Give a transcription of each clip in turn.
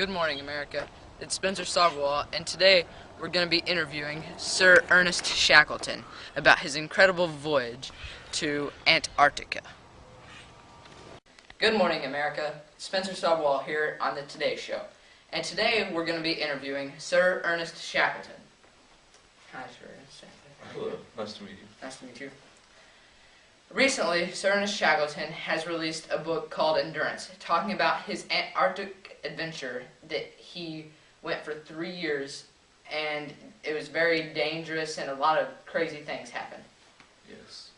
Good morning, America. It's Spencer Stogwell, and today we're going to be interviewing Sir Ernest Shackleton about his incredible voyage to Antarctica. Good morning, America. Spencer Stogwell here on the Today Show, and today we're going to be interviewing Sir Ernest Shackleton. Hi, Sir Ernest Shackleton. Hello, nice to meet you. Nice to meet you. Recently, Sir Ernest Shackleton has released a book called Endurance, talking about his Antarctic adventure that he went for 3 years, and it was very dangerous and a lot of crazy things happened. Yes.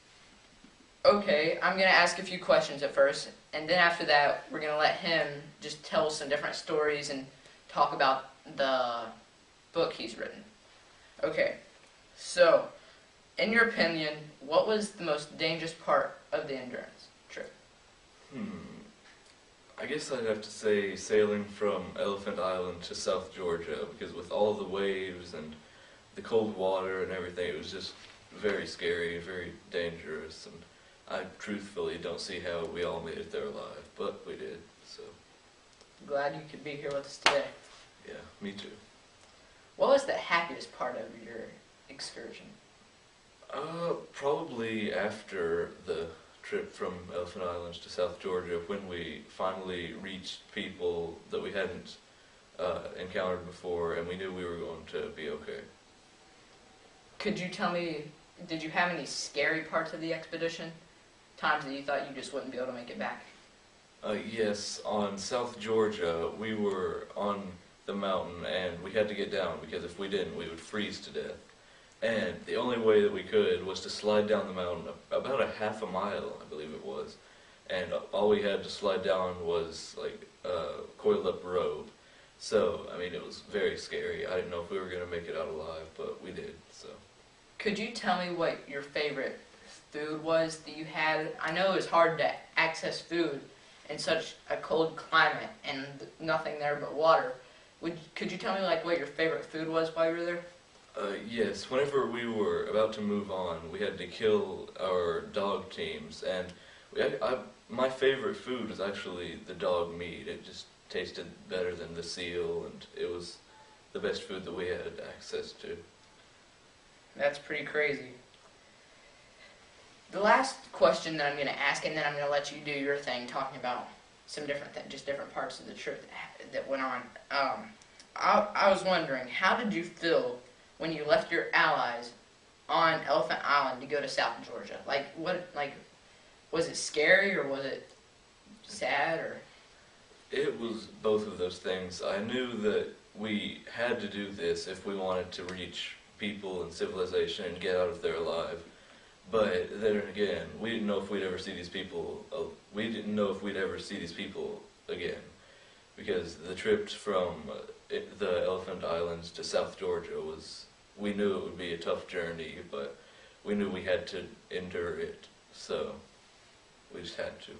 Okay, I'm going to ask a few questions at first, and then after that, we're going to let him just tell some different stories and talk about the book he's written. Okay, so, in your opinion, what was the most dangerous part of the Endurance trip? I guess I'd have to say sailing from Elephant Island to South Georgia, because with all the waves and the cold water and everything, it was just very scary, very dangerous, and I truthfully don't see how we all made it there alive, but we did, so. Glad you could be here with us today. Yeah, me too. What was the happiest part of your excursion? Probably after the trip from Elephant Island to South Georgia, when we finally reached people that we hadn't encountered before, and we knew we were going to be okay. Could you tell me, did you have any scary parts of the expedition? Times that you thought you just wouldn't be able to make it back? Yes, on South Georgia, we were on the mountain, and we had to get down, because if we didn't, we would freeze to death. And the only way that we could was to slide down the mountain about a half a mile, I believe it was. And all we had to slide down was like a coiled up rope. So, I mean, it was very scary. I didn't know if we were going to make it out alive, but we did, so. Could you tell me what your favorite food was that you had? I know it was hard to access food in such a cold climate and nothing there but water. Could you tell me like what your favorite food was while you were there? Yes, whenever we were about to move on, we had to kill our dog teams, and my favorite food was actually the dog meat. It just tasted better than the seal, and it was the best food that we had access to. That's pretty crazy. The last question that I'm going to ask, and then I'm going to let you do your thing, talking about some different just different parts of the trip that went on. I was wondering, how did you feel when you left your allies on Elephant Island to go to South Georgia? Was it scary, or was it sad, or? It was both of those things. I knew that we had to do this if we wanted to reach people and civilization and get out of there alive. But then again, we didn't know if we'd ever see these people. We didn't know if we'd ever see these people again, because the trip from the Elephant Islands to South Georgia was. We knew it would be a tough journey, but we knew we had to endure it, so we just had to.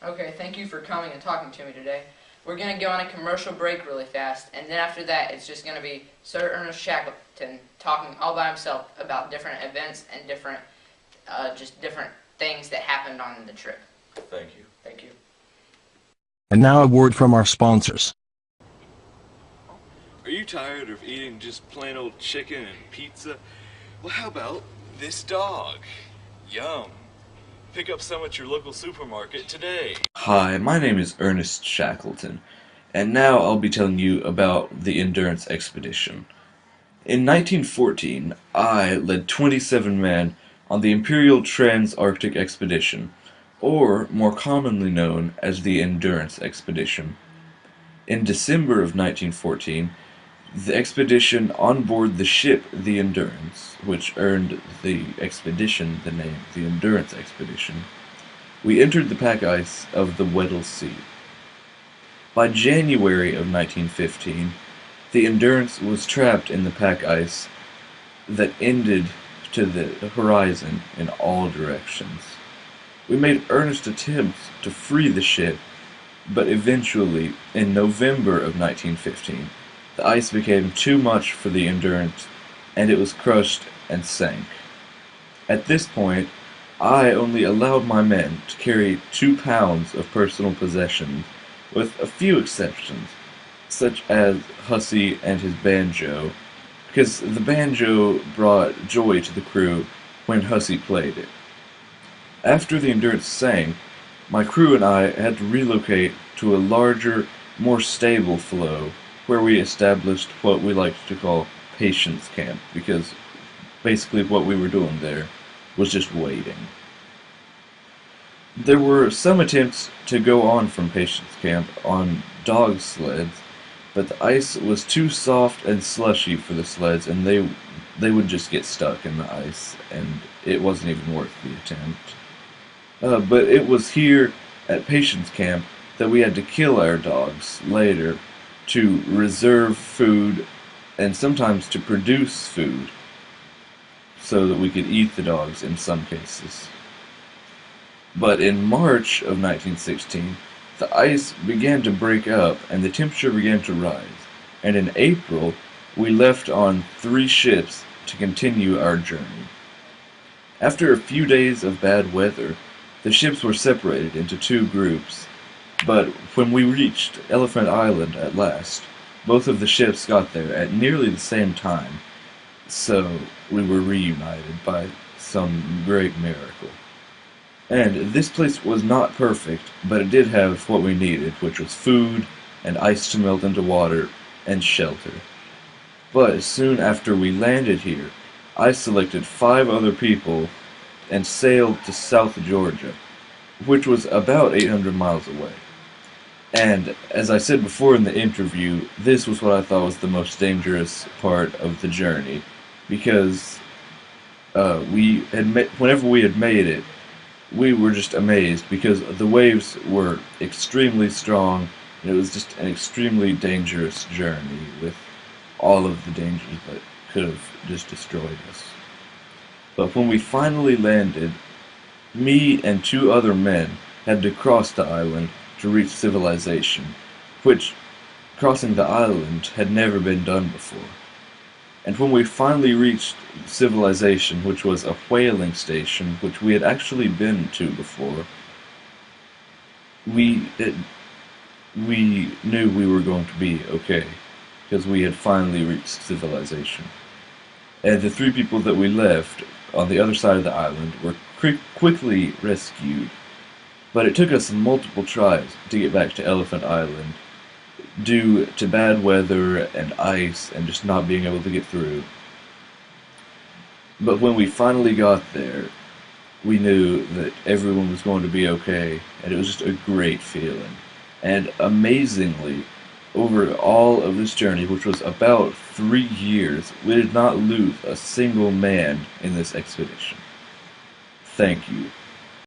Okay, thank you for coming and talking to me today. We're going to go on a commercial break really fast, and then after that, it's just going to be Sir Ernest Shackleton talking all by himself about different events and different things that happened on the trip. Thank you. Thank you. And now a word from our sponsors. Are you tired of eating just plain old chicken and pizza? Well, how about this dog? Yum. Pick up some at your local supermarket today. Hi, my name is Ernest Shackleton, and now I'll be telling you about the Endurance Expedition. In 1914, I led 27 men on the Imperial Trans-Arctic Expedition, or more commonly known as the Endurance Expedition. In December of 1914, the expedition on board the ship the Endurance, which earned the expedition the name the Endurance Expedition, we entered the pack ice of the Weddell Sea. By January of 1915, the Endurance was trapped in the pack ice that ended to the horizon in all directions. We made earnest attempts to free the ship, but eventually, in November of 1915, the ice became too much for the Endurance, and it was crushed and sank. At this point, I only allowed my men to carry 2 pounds of personal possessions, with a few exceptions. such as Hussey and his banjo, because the banjo brought joy to the crew when Hussey played it. After the Endurance sank, my crew and I had to relocate to a larger, more stable floe where we established what we like to call Patience Camp, because basically what we were doing there was just waiting. There were some attempts to go on from Patience Camp on dog sleds, but the ice was too soft and slushy for the sleds, and they would just get stuck in the ice, and it wasn't even worth the attempt. But it was here at Patience Camp that we had to kill our dogs later to reserve food and sometimes to produce food so that we could eat the dogs in some cases. But in March of 1916, the ice began to break up and the temperature began to rise, and in April we left on 3 ships to continue our journey. After a few days of bad weather, the ships were separated into 2 groups, but when we reached Elephant Island at last, both of the ships got there at nearly the same time, so we were reunited by some great miracle. And this place was not perfect, but it did have what we needed, which was food and ice to melt into water and shelter. But soon after we landed here, I selected 5 other people and sailed to South Georgia, which was about 800 miles away. And as I said before in the interview, this was what I thought was the most dangerous part of the journey, because whenever we had made it, we were just amazed because the waves were extremely strong, and it was just an extremely dangerous journey with all of the dangers that could have just destroyed us. But when we finally landed, me and 2 other men had to cross the island to reach civilization, which, crossing the island, had never been done before. And when we finally reached civilization, which was a whaling station, which we had actually been to before, we knew we were going to be okay, because we had finally reached civilization. And the 3 people that we left on the other side of the island were quickly rescued, but it took us multiple tries to get back to Elephant Island due to bad weather and ice and just not being able to get through. But when we finally got there, we knew that everyone was going to be okay, and it was just a great feeling. And amazingly, over all of this journey, which was about 3 years, we did not lose a single man in this expedition. Thank you.